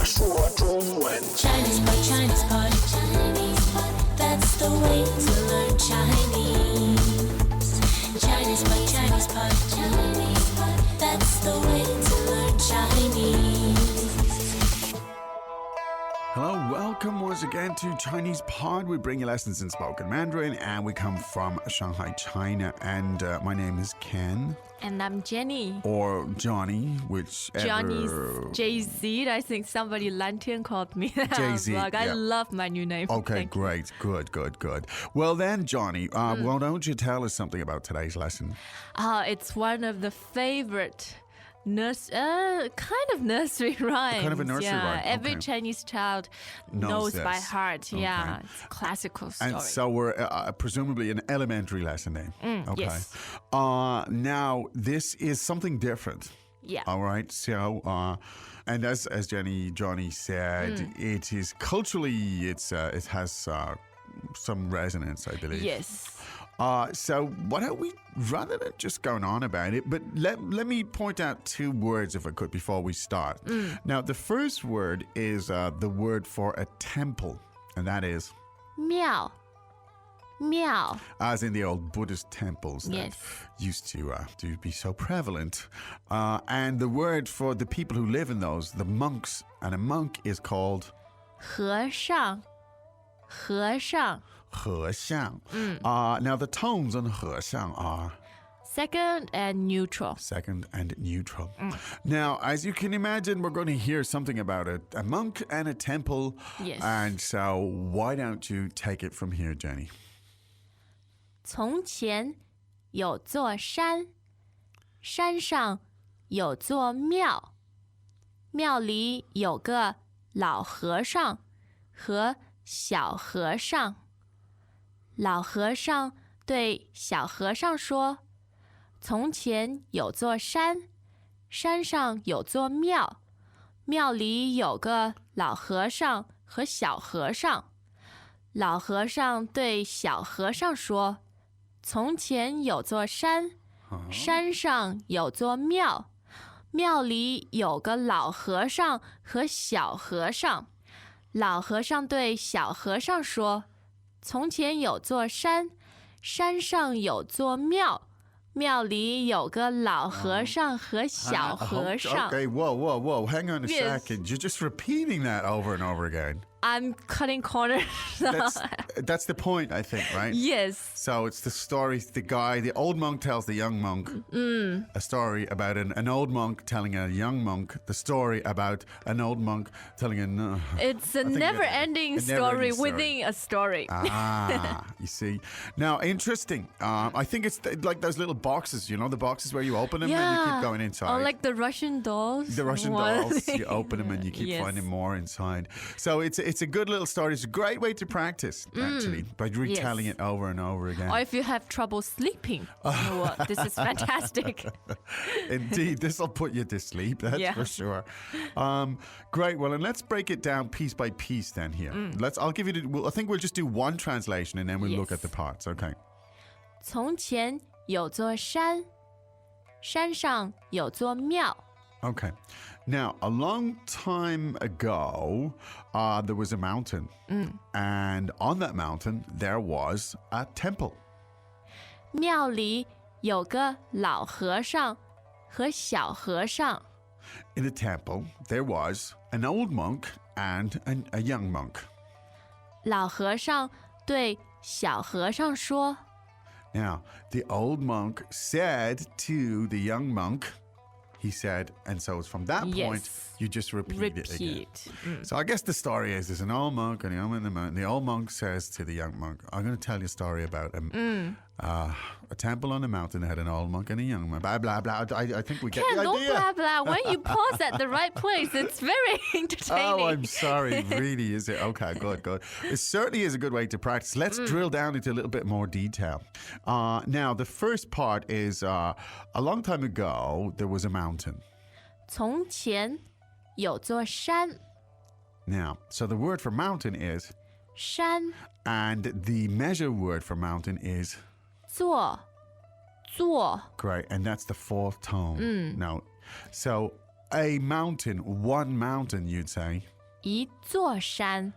说中文。 Chinese pot, Chinese pot, Chinese pot. That's the way to learn Chinese. Chinese pot, Chinese pot, Chinese pot. That's the way to learn Chinese. Hello, welcome once again to Chinese Pod. We bring you lessons in spoken Mandarin, and we come from Shanghai, China. And my name is Ken, And I'm Jenny. or Johnny, whichever. Johnny's Jay-Z. I think somebody Lantian called me that. Jay-Z, I yeah. love my new name. Okay, Thank you. great, good. Well then, Johnny, why don't you tell us something about today's lesson? It's one of the favorite kind of nursery rhymes. Kind of a nursery rhyme, Every okay. Chinese child knows by this. heart. Yeah, Okay. it's a classical story. And so we're presumably an elementary lesson then. Okay. yes. Now, this is something different. Yeah. All right. So, and as Johnny said, it is culturally, it has some resonance, I believe. Yes. So why don't we, rather than just going on about it, but let me point out two words, if I could, before we start. Now, the first word is the word for a temple, and that is, 庙 庙 as in the old Buddhist temples that Yes. used to be so prevalent. And the word for the people who live in those, the monks, and a monk is called 和尚和尚 和尚. Now, the tones on 和尚 are Second and neutral. second and neutral. Now, as you can imagine, we're going to hear something about a monk and a temple. Yes. And so why don't you take it from here, Jenny? 从前有座山，山上有座庙，庙里有个老和尚和小和尚。老和尚对小和尚说：“从前有座山，山上有座庙，庙里有个老和尚和小和尚。”老和尚对小和尚说：“从前有座山，山上有座庙，庙里有个老和尚和小和尚。”老和尚对小和尚说：“从前有座山，山上有座庙，庙里有个老和尚和小和尚。” Okay, whoa. Hang on a Yes. second. You're just repeating that over and over again. I'm cutting corners. That's the point, I think, right? Yes. So it's the story, the old monk tells the young monk a story about an old monk telling a young monk the story about an old monk telling a... It's a think never-ending a story never-ending story. within a story. You see. Now, interesting. I think it's like those little boxes, the boxes where you open them and you keep going inside. Or like the Russian dolls. The Russian one. dolls, you open them and you keep Yes. finding more inside. So it's a good little story. It's a great way to practice, actually, by retelling Yes. it over and over again. Or if you have trouble sleeping, you know what? This is fantastic. Indeed, this will put you to sleep, that's Yeah. for sure. Great. Well, and let's break it down piece by piece then here. I'll give you I think we'll just do one translation and then we'll look Yes. at the parts. Okay. 从前有座山，山上有座庙。 Okay. Now, a long time ago, there was a mountain. And on that mountain, there was a temple. 庙里有个老和尚和小和尚。 In the temple, there was an old monk and a young monk. 老和尚对小和尚说 Now, the old monk said to the young monk, he said, and so it's from that point, Yes. you just repeat it again. Repeat. So I guess the story is there's an old monk and I'm in the mountain. The old monk says to the young monk, I'm going to tell you a story about a temple on a mountain that had an old monk and a young monk. Blah, blah, blah. I think we get Ken, the don't idea. blah blah. When you pause at the right place, it's very entertaining. Oh, I'm sorry. Really, is it? Okay, good. It certainly is a good way to practice. Let's drill down into a little bit more detail. Now, the first part is a long time ago, there was a mountain. 从前有座山， Now, so the word for mountain is, 山 and the measure word for mountain is, 座 great, and that's the fourth tone. Now, so a mountain, one mountain, you'd say. 一座山，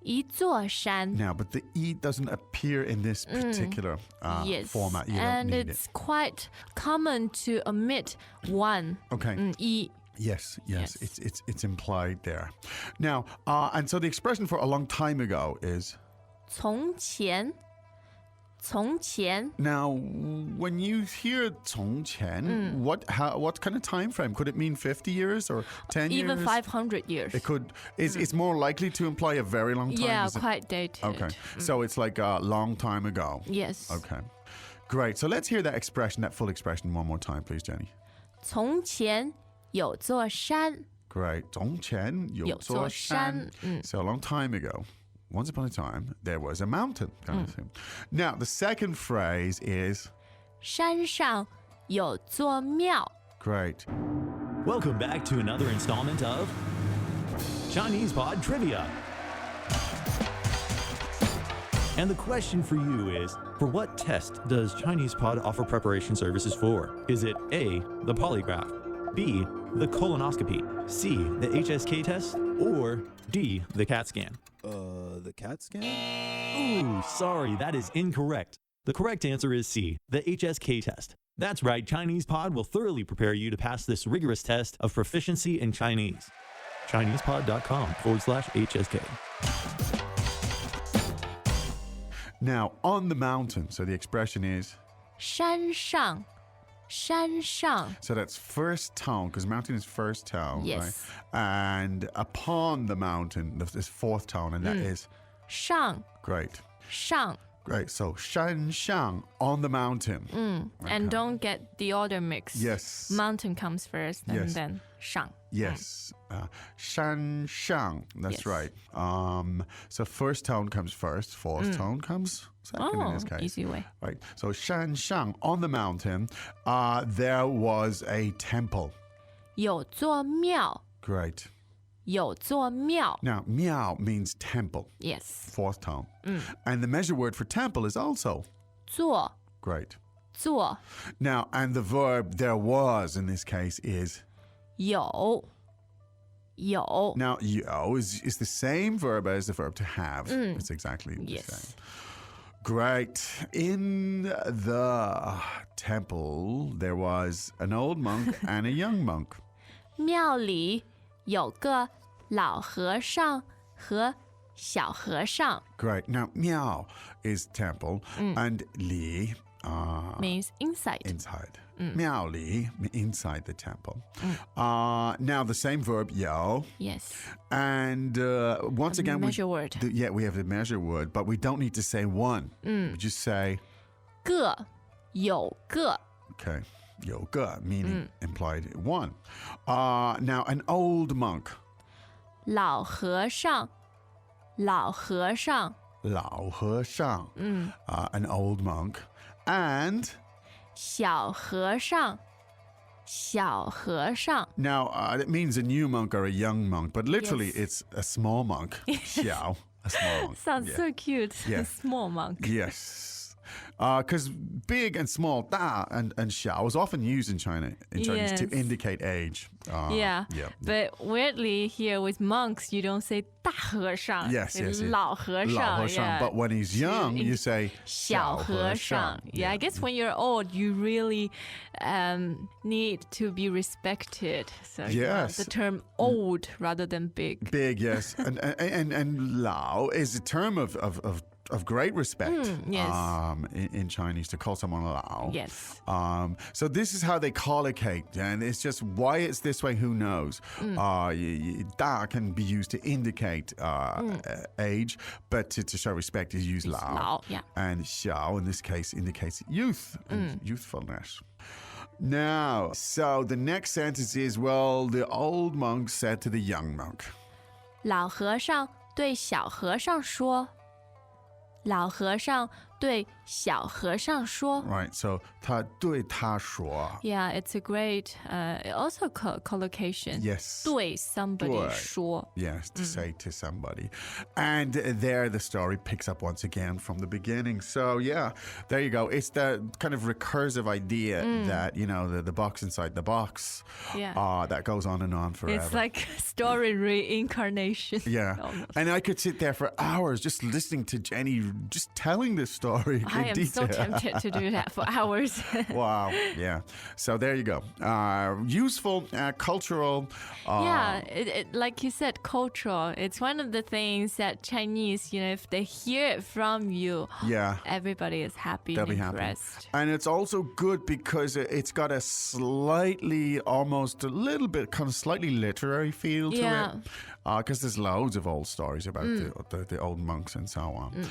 一座山。 Now, but the E doesn't appear in this particular Yes, format. You don't and need it's it. quite common to omit one. Okay. 一 Yes, Yes. it's implied there. Now, and so the expression for a long time ago is 从前，从前 now when you hear 从前, what kind of time frame? Could it mean 50 years or 10 even years? 500 years. It could. It's more likely to imply a very long time. Yeah, is it? quite dated. Okay, so it's like a long time ago. Yes. Okay, great. So let's hear that expression, that full expression, one more time, please, Jenny. 从前有座山， Great. 从前有座山. So a long time ago, once upon a time, there was a mountain. Kind of thing. Now, the second phrase is 山上有座庙。 great. Welcome back to another installment of Chinese Pod Trivia. And the question for you is, for what test does Chinese Pod offer preparation services for? Is it A, the polygraph, B, the colonoscopy, C, the HSK test, or D, the CAT scan? The CAT scan? Ooh, sorry, that is incorrect. The correct answer is C, the HSK test. That's right, Chinese Pod will thoroughly prepare you to pass this rigorous test of proficiency in Chinese. ChinesePod.com/HSK. Now, on the mountain. So the expression is 山上，山上 so that's first tone because mountain is first tone, Yes. right? And upon the mountain, this fourth tone, and that is 上 great. 上 Great. So 山上 on the mountain. and don't get the order mixed. Yes. Mountain comes first and Yes. then 上。 Yes. 山上. That's Yes. right. So first tone comes first, fourth tone comes second in Oh, this case. easy way. Right. So 山上 on the mountain, there was a temple. 有座庙， Great. 有座庙。 Now, miao means temple, Yes. fourth tone. And the measure word for temple is also 座 great. 座 Now, and the verb there was in this case is 有有 now yo is the same verb as the verb to have. It's exactly the Yes. same. Great. In the temple, there was an old monk and a young monk. 庙里有个老和尚和小和尚 Great. Now, miao is temple and li means inside. inside. Miao li inside the temple. Now the same verb yo, Yes. and once again measure word. Yeah, we have the measure word, but we don't need to say one. We just say 个有个 okay, 有个 meaning implied one. Now an old monk, 老和尚老和尚老和尚, an old monk, and 小和尚小和尚 now it means a new monk or a young monk, but literally Yes. it's a small monk. Xiao, a small monk. Sounds Yeah. so cute. Yeah. Small monk. Yes. Because big and small, da and xiao is often used in China in Chinese to Yes. indicate age. Yeah. Yeah. But weirdly here with monks you don't say 大和尚 Yes, say yes, yes. 老和尚 Lao He Shang. yeah. But when he's young, you say 小和尚 yeah, I guess when you're old you really need to be respected. So you want Yes. the term old rather than big. big, yes. and Lao is a term of great respect yes. in Chinese to call someone Lao. Yes. So this is how they collocate, and it's just why it's this way, who knows? Da can be used to indicate age, but to show respect is use Lao. Lao, yeah. And Xiao, in this case, indicates youth and youthfulness. Now, so the next sentence is, well, the old monk said to the young monk. 老和尚对小和尚说：“老和尚对小和尚说。 Right, so 他对他说 Yeah, it's a great also collocation. Yes. 对 somebody 对说。 Yes, to say to somebody. And there the story picks up once again from the beginning. So, yeah, there you go. It's the kind of recursive idea that, you know, the box inside the box Yeah. that goes on and on forever. It's like story reincarnation. Yeah. Almost. And I could sit there for hours just listening to Jenny just telling this story in I am detail. so tempted to do that for hours. Wow. Yeah. So there you go. Useful, cultural. Yeah, like you said, cultural. It's one of the things that Chinese, you know, if they hear it from you, Yeah. everybody is happy They'll and be happy. impressed. And it's also good because it's got a slightly, almost a little bit, kind of slightly literary feel to Yeah. it. Because there's loads of old stories about the old monks and so on.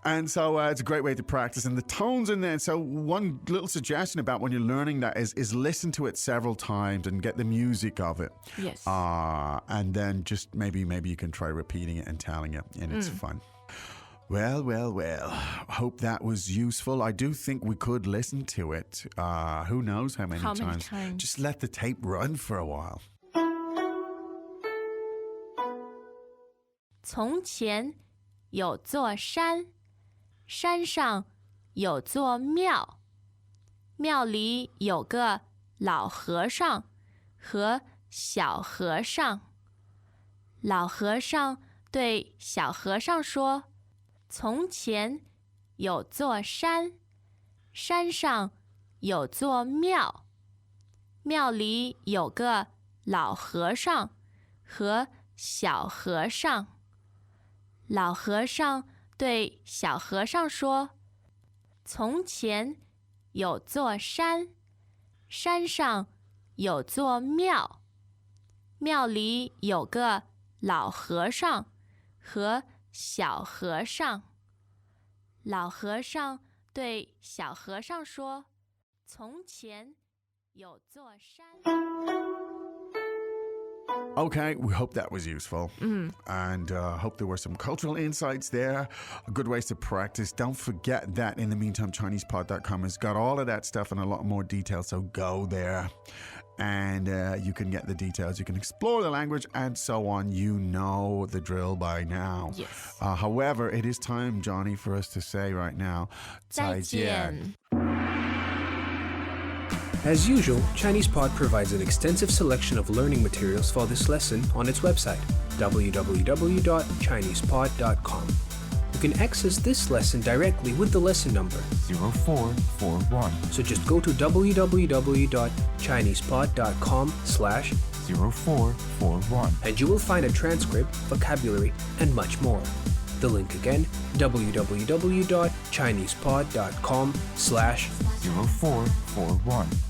And so it's a great way to practice. And the tones in there. So one little suggestion about when you're learning that is listen to it several times and get the music of it. Yes. And then just maybe you can try repeating it and telling it, and it's fun. Well. Hope that was useful. I do think we could listen to it. Who knows how many times? Just let the tape run for a while. 从前有座山，山上有座庙，庙里有个老和尚和小和尚。老和尚对小和尚说：“从前有座山，山上有座庙，庙里有个老和尚和小和尚。”老和尚对小和尚说：“从前有座山，山上有座庙，庙里有个老和尚和小和尚。”老和尚对小和尚说：“从前有座山。” Okay, we hope that was useful. And hope there were some cultural insights there, good ways to practice. Don't forget that in the meantime, ChinesePod.com has got all of that stuff and a lot more detail. So go there and you can get the details. You can explore the language and so on. You know the drill by now. Yes. However, it is time, Johnny, for us to say right now, 再见。 As usual, ChinesePod provides an extensive selection of learning materials for this lesson on its website, www.chinesepod.com. You can access this lesson directly with the lesson number 0441 So just go to www.chinesepod.com/0441 0441 and you will find a transcript, vocabulary, and much more. The link again, www.chinesepod.com/0441